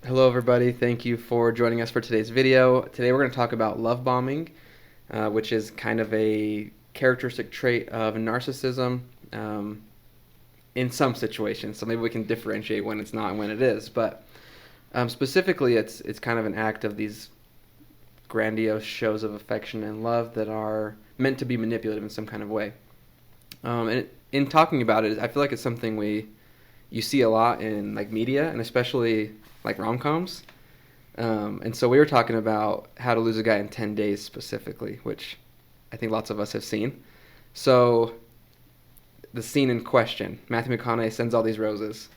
Hello, everybody. Thank you for joining us for today's video. Today, we're going to talk about love bombing, which is kind of a characteristic trait of narcissism in some situations. So maybe we can differentiate when it's not and when it is. But specifically, it's kind of an act of these grandiose shows of affection and love that are meant to be manipulative in some kind of way. And in talking about it, I feel like it's something you see a lot in like media, and especially like rom-coms. And so we were talking about How to Lose a Guy in 10 Days specifically, which I think lots of us have seen. So the scene in question, Matthew McConaughey sends all these roses.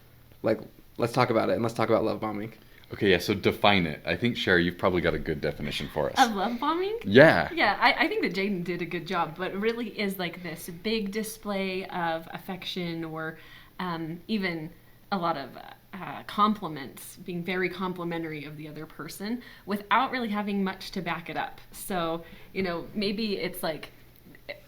Like, let's talk about it, and let's talk about love bombing. Okay, yeah, so define it. I think, Sherry, you've probably got a good definition for us. Of love bombing? Yeah. Yeah, I think that Jaden did a good job, but it really is like this big display of affection or even a lot of compliments, being very complimentary of the other person without really having much to back it up. So, maybe it's like,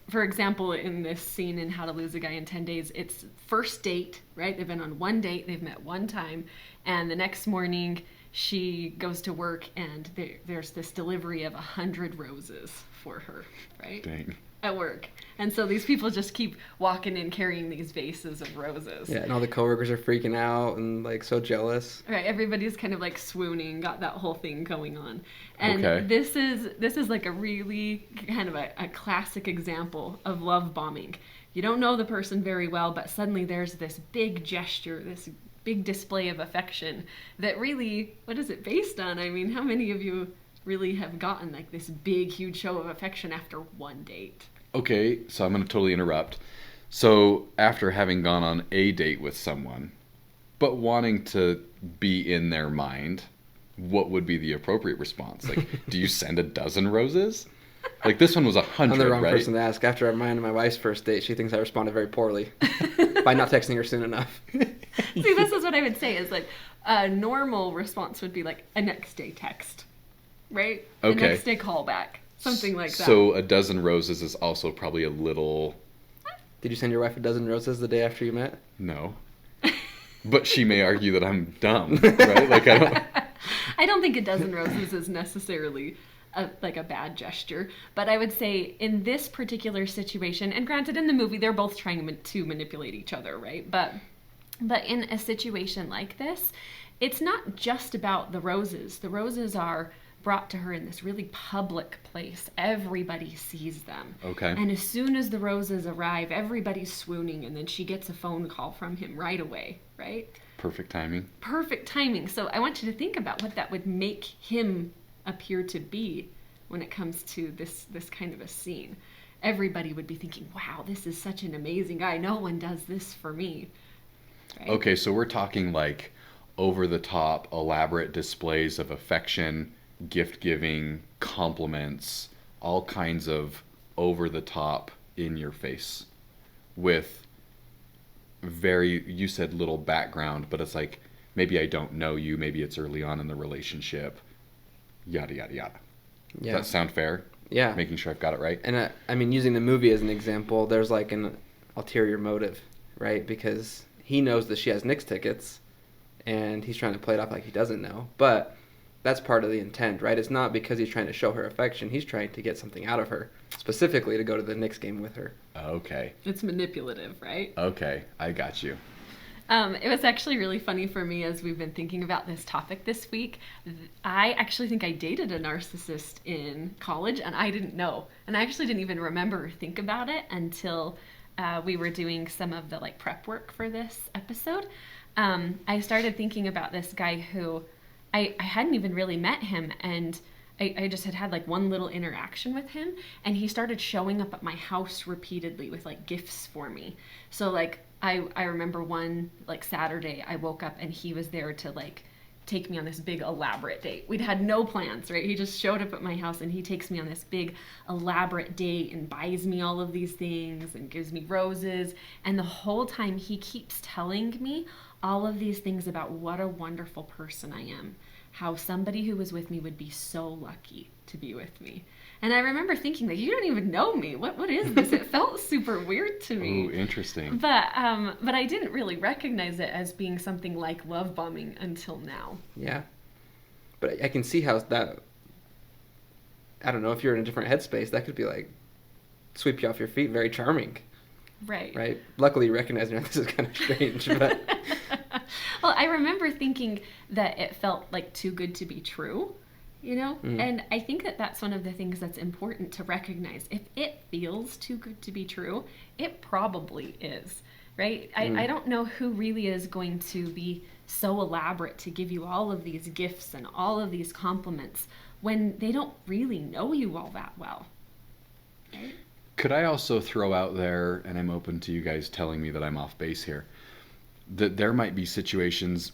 for example, in this scene in How to Lose a Guy in 10 Days, it's first date, right? They've been on one date, they've met one time, and the next morning she goes to work and there's this delivery of 100 roses for her, right? Dang. At work. And so these people just keep walking in carrying these vases of roses. Yeah, and all the coworkers are freaking out and like so jealous. Right, everybody's kind of like swooning, got that whole thing going on. And Okay. this is like a really kind of a classic example of love bombing. You don't know the person very well, but suddenly there's this big gesture, this big display of affection that really, what is it based on? I mean, how many of you really have gotten like this big, huge show of affection after one date? Okay, so I'm going to totally interrupt. So, after having gone on a date with someone, but wanting to be in their mind, what would be the appropriate response? Like, do you send a dozen roses? Like, this one was 100, I'm the wrong right? person to ask. After mine and my wife's first date, she thinks I responded very poorly by not texting her soon enough. See, this is what I would say is like a normal response would be like a next day text, right? Okay. A next day callback, something like that. So, a dozen roses is also probably a little... Did you send your wife a dozen roses the day after you met? No. But she may argue that I'm dumb, right? Like, I don't... I don't think a dozen roses is necessarily like a bad gesture, but I would say in this particular situation, and granted in the movie they're both trying to manipulate each other, right? But in a situation like this, it's not just about the roses. The roses are brought to her in this really public place. Everybody sees them. Okay. And as soon as the roses arrive, everybody's swooning, and then she gets a phone call from him right away, right? Perfect timing. Perfect timing. So I want you to think about what that would make him appear to be when it comes to this kind of a scene. Everybody would be thinking, wow, this is such an amazing guy. No one does this for me. Right? Okay, so we're talking like over-the-top, elaborate displays of affection, gift-giving, compliments, all kinds of over-the-top, in-your-face, with you said little background, but it's like, maybe I don't know you, maybe it's early on in the relationship, yada, yada, yada. Yeah. Does that sound fair? Yeah. Making sure I've got it right? And I mean, using the movie as an example, there's like an ulterior motive, right? Because he knows that she has Knicks tickets, and he's trying to play it off like he doesn't know. But that's part of the intent, right? It's not because he's trying to show her affection. He's trying to get something out of her, specifically to go to the Knicks game with her. Okay. It's manipulative, right? Okay, I got you. It was actually really funny for me as we've been thinking about this topic this week. I actually think I dated a narcissist in college, and I didn't know. And I actually didn't even remember or think about it until we were doing some of the like prep work for this episode. I started thinking about this guy who I hadn't even really met him, and I just had like one little interaction with him, and he started showing up at my house repeatedly with like gifts for me. So like I remember one like Saturday I woke up and he was there to like take me on this big elaborate date. We'd had no plans, right? He just showed up at my house and he takes me on this big elaborate date and buys me all of these things and gives me roses. And the whole time he keeps telling me all of these things about what a wonderful person I am. How somebody who was with me would be so lucky to be with me. And I remember thinking that you don't even know me. What is this? It felt super weird to me. Ooh, interesting. But I didn't really recognize it as being something like love bombing until now. Yeah. But I can see how that, I don't know, if you're in a different headspace, that could be like sweep you off your feet, very charming. Right. Right. Luckily, you recognize this is kind of strange, but Well, I remember thinking that it felt like too good to be true, you know? And I think that that's one of the things that's important to recognize. If it feels too good to be true, it probably is, right? I don't know who really is going to be so elaborate to give you all of these gifts and all of these compliments when they don't really know you all that well, right? Could I also throw out there, and I'm open to you guys telling me that I'm off base here, that there might be situations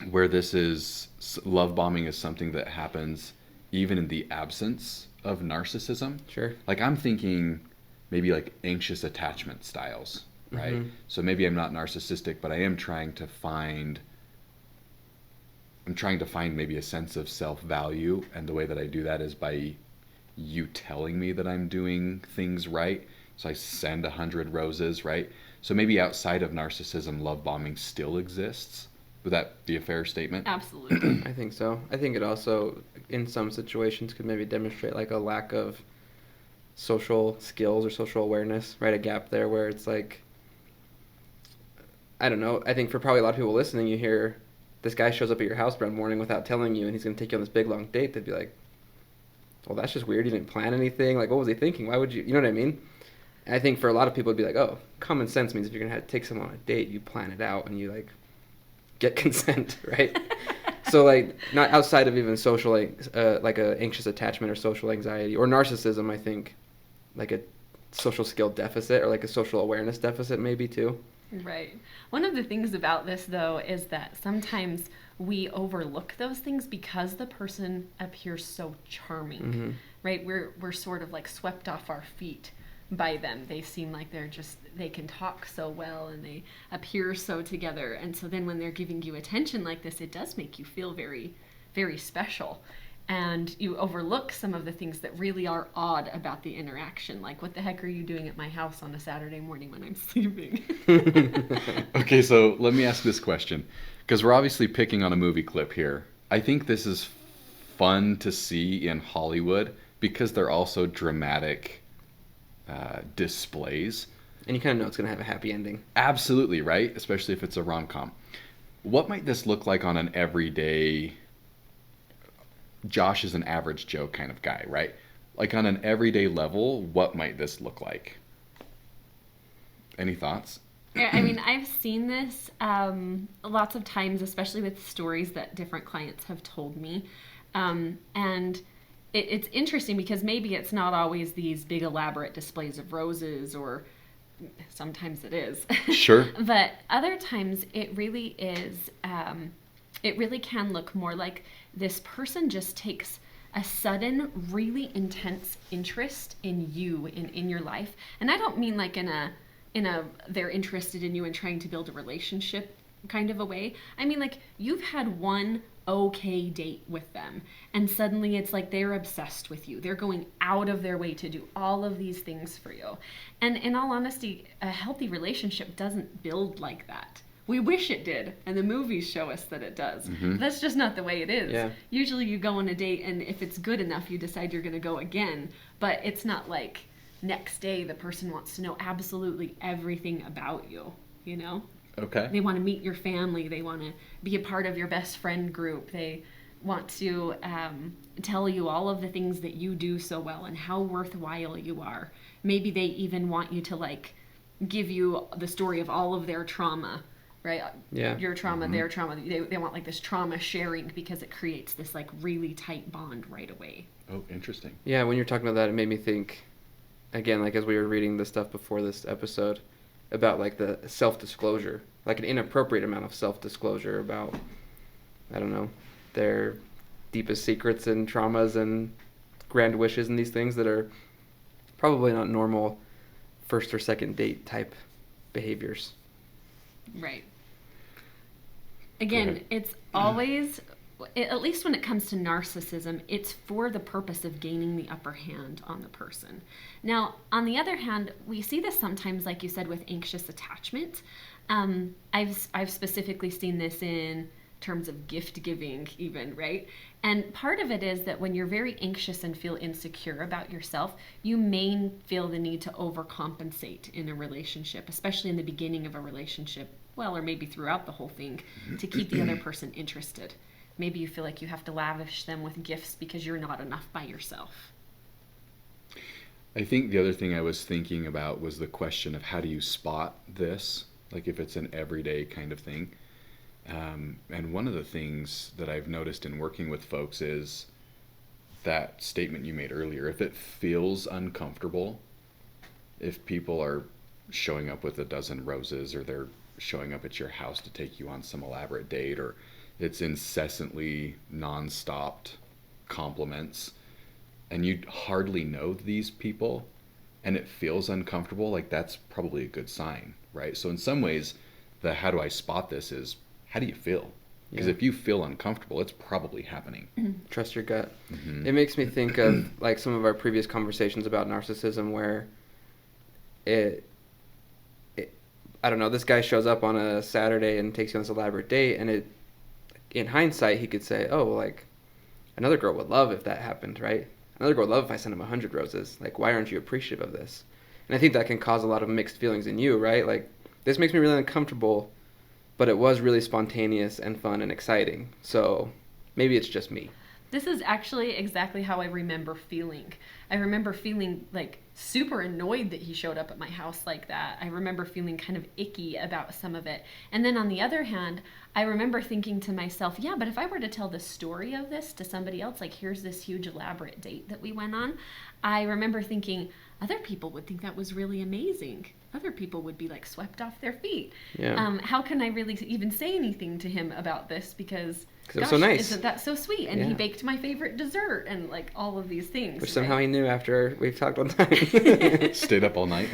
where this is love bombing is something that happens even in the absence of narcissism. Sure. Like I'm thinking maybe like anxious attachment styles, right? So maybe I'm not narcissistic, but I am trying to find maybe a sense of self-value, and the way that I do that is by you telling me that I'm doing things right. So I send 100 roses, right? So maybe outside of narcissism, love bombing still exists. Would that be a fair statement? Absolutely. I think so. I think it also, in some situations, could maybe demonstrate like a lack of social skills or social awareness, right? A gap there where it's like, I don't know. I think for probably a lot of people listening, you hear this guy shows up at your house one morning without telling you, and he's going to take you on this big long date. They'd be like, well, that's just weird. You didn't plan anything. Like, what was he thinking? Why would you? You know what I mean? And I think for a lot of people, it'd be like, oh, common sense means if you're going to take someone on a date, you plan it out and you like get consent, right? So like not outside of even social, like a anxious attachment or social anxiety or narcissism, I think like a social skill deficit or like a social awareness deficit maybe too. Right. One of the things about this, though, is that sometimes we overlook those things because the person appears so charming, right? We're sort of like swept off our feet by them. They seem like they can talk so well and they appear so together. And so then when they're giving you attention like this, it does make you feel very, very special. And you overlook some of the things that really are odd about the interaction. Like, what the heck are you doing at my house on a Saturday morning when I'm sleeping? Okay, so let me ask this question, because we're obviously picking on a movie clip here. I think this is fun to see in Hollywood because they're also dramatic displays. And you kind of know it's going to have a happy ending. Absolutely, right? Especially if it's a rom-com. What might this look like on an everyday... Josh is an average Joe kind of guy, right? Like on an everyday level, what might this look like? Any thoughts? Yeah, I mean, I've seen this lots of times, especially with stories that different clients have told me. And it's interesting because maybe it's not always these big elaborate displays of roses, or sometimes it is. Sure. But other times it really is, it really can look more like this person just takes a sudden, really intense interest in you, in your life. And I don't mean like in a they're interested in you and trying to build a relationship kind of a way. I mean like you've had one okay date with them and suddenly it's like they're obsessed with you. They're going out of their way to do all of these things for you. And in all honesty, a healthy relationship doesn't build like that. We wish it did, and the movies show us that it does. That's just not the way it is. Yeah. Usually you go on a date, and if it's good enough, you decide you're going to go again. But it's not like next day the person wants to know absolutely everything about you, you know? Okay. They want to meet your family. They want to be a part of your best friend group. They want to tell you all of the things that you do so well and how worthwhile you are. Maybe they even want you to, like, give you the story of all of their trauma. Right? Yeah. Your trauma, their trauma. They want like this trauma sharing because it creates this like really tight bond right away. Oh, interesting. Yeah, when you're talking about that, it made me think, again, like as we were reading the stuff before this episode, about like the self-disclosure, like an inappropriate amount of self-disclosure about, I don't know, their deepest secrets and traumas and grand wishes and these things that are probably not normal first or second date type behaviors. Right. Again, it's always, at least when it comes to narcissism, it's for the purpose of gaining the upper hand on the person. Now, on the other hand, we see this sometimes, like you said, with anxious attachment. I've specifically seen this in terms of gift giving even, right? And part of it is that when you're very anxious and feel insecure about yourself, you may feel the need to overcompensate in a relationship, especially in the beginning of a relationship, well, or maybe throughout the whole thing, to keep the other person interested. Maybe you feel like you have to lavish them with gifts because you're not enough by yourself. I think the other thing I was thinking about was the question of how do you spot this, like if it's an everyday kind of thing. And one of the things that I've noticed in working with folks is that statement you made earlier. If it feels uncomfortable, if people are showing up with a dozen roses, or they're showing up at your house to take you on some elaborate date, or it's incessantly non-stopped compliments, and you hardly know these people, and it feels uncomfortable, like that's probably a good sign, right? So in some ways, the how do I spot this is, how do you feel? Because if you feel uncomfortable, it's probably happening. Trust your gut. Mm-hmm. It makes me think of like some of our previous conversations about narcissism, where I don't know, this guy shows up on a Saturday and takes you on this elaborate date, and in hindsight, he could say, oh, like, another girl would love if that happened, right? Another girl would love if I sent him 100 roses. Like, why aren't you appreciative of this? And I think that can cause a lot of mixed feelings in you, right? Like, this makes me really uncomfortable, but it was really spontaneous and fun and exciting. So maybe it's just me. This is actually exactly how I remember feeling. I remember feeling like super annoyed that he showed up at my house like that. I remember feeling kind of icky about some of it. And then on the other hand, I remember thinking to myself, yeah, but if I were to tell the story of this to somebody else, like here's this huge elaborate date that we went on, I remember thinking other people would think that was really amazing. Other people would be like swept off their feet. Yeah. How can I really even say anything to him about this? Because it was so nice. Isn't that so sweet? And he baked my favorite dessert and like all of these things. Which somehow he knew after we've talked all time. Stayed up all night.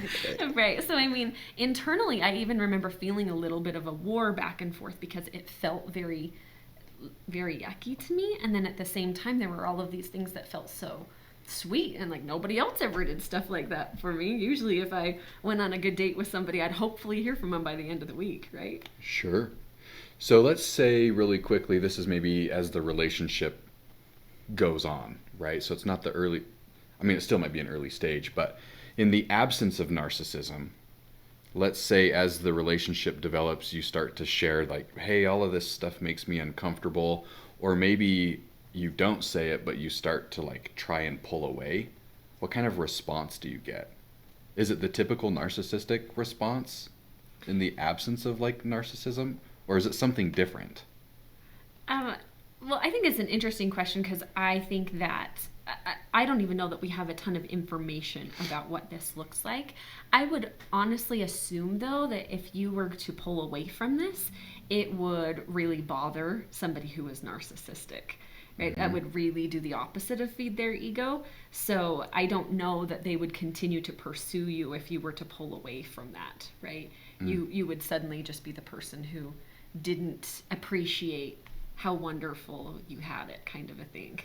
Right. So, I mean, internally, I even remember feeling a little bit of a war back and forth because it felt very, very yucky to me. And then at the same time, there were all of these things that felt so sweet, and like nobody else ever did stuff like that for me. Usually if I went on a good date with somebody, I'd hopefully hear from them by the end of the week, right? Sure. So let's say really quickly, this is maybe as the relationship goes on, right? So it's not the early, I mean, it still might be an early stage, but in the absence of narcissism, let's say as the relationship develops, you start to share like, hey, all of this stuff makes me uncomfortable, or maybe you don't say it, but you start to like try and pull away. What kind of response do you get? Is it the typical narcissistic response in the absence of like narcissism, or is it something different? Well, I think it's an interesting question because I think that I don't even know that we have a ton of information about what this looks like. I would honestly assume, though, that if you were to pull away from this, it would really bother somebody who is narcissistic. Right? Mm-hmm. That would really do the opposite of feed their ego. So I don't know that they would continue to pursue you if you were to pull away from that, right? You would suddenly just be the person who didn't appreciate how wonderful you had it, kind of a thing.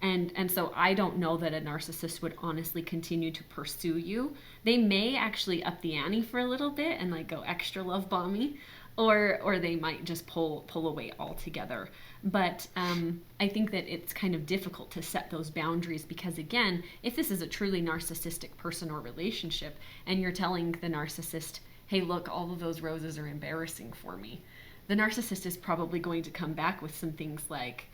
And so I don't know that a narcissist would honestly continue to pursue you. They may actually up the ante for a little bit and like go extra love bomby, or they might just pull away altogether. But I think that it's kind of difficult to set those boundaries because, again, if this is a truly narcissistic person or relationship and you're telling the narcissist, hey, look, all of those roses are embarrassing for me, the narcissist is probably going to come back with some things like,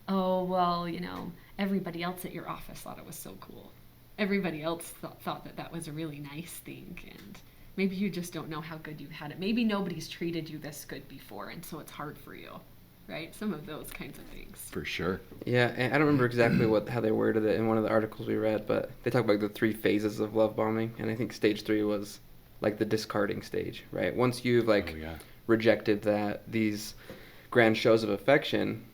oh, well, you know, everybody else at your office thought it was so cool. Everybody else thought that was a really nice thing, and maybe you just don't know how good you had it. Maybe nobody's treated you this good before, and so it's hard for you, right? Some of those kinds of things. For sure. Yeah, and I don't remember exactly how they worded it in one of the articles we read, but they talk about the 3 phases of love bombing, and I think stage 3 was like the discarding stage, right? Once you've rejected these grand shows of affection,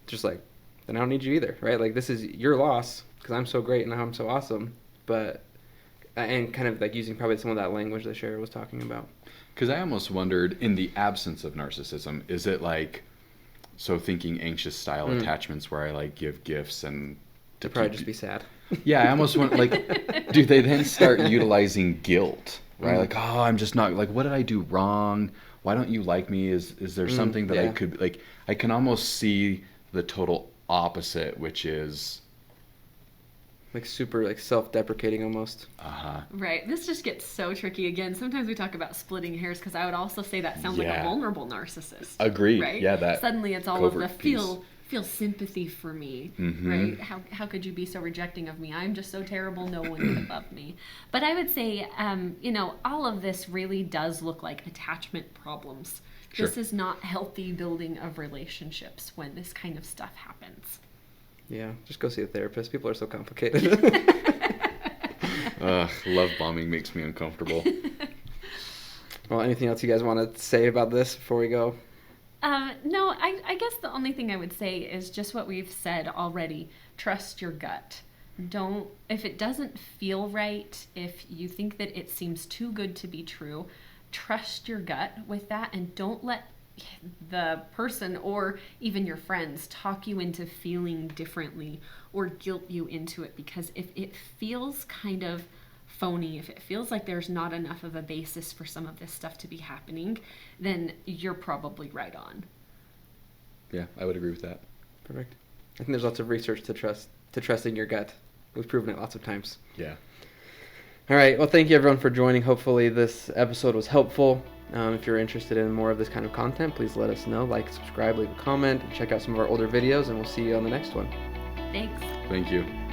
just like, then I don't need you either, right? Like, this is your loss because I'm so great and I'm so awesome, and kind of like using probably some of that language that Shara was talking about. Because I almost wondered, in the absence of narcissism, is it like, so thinking anxious style attachments where I like give gifts and to probably just be sad. Yeah, I almost want, like, do they then start utilizing guilt right? Like, oh, I'm just not, like, what did I do wrong? Why don't you like me? Is there something that I could, like, I can almost see the total opposite, which is like super like self-deprecating almost. Right. This just gets so tricky. Again, sometimes we talk about splitting hairs because I would also say that sounds like a vulnerable narcissist. Agreed. Right? Yeah, that suddenly it's all of the piece. feel sympathy for me, right? How could you be so rejecting of me? I'm just so terrible. No one could love me. But I would say, all of this really does look like attachment problems. Sure. This is not healthy building of relationships when this kind of stuff happens. Yeah, just go see a therapist. People are so complicated. Love bombing makes me uncomfortable. Well, anything else you guys want to say about this before we go? No, I guess the only thing I would say is just what we've said already. Trust your gut. If it doesn't feel right, if you think that it seems too good to be true, trust your gut with that and don't let the person or even your friends talk you into feeling differently or guilt you into it, because if it feels kind of phony, if it feels like there's not enough of a basis for some of this stuff to be happening, then you're probably right on. Yeah, I would agree with that. Perfect. I think there's lots of research to trusting your gut. We've proven it lots of times. Yeah. All right. Well, thank you everyone for joining. Hopefully this episode was helpful. If you're interested in more of this kind of content, please let us know. Like, subscribe, leave a comment, and check out some of our older videos, and we'll see you on the next one. Thanks. Thank you.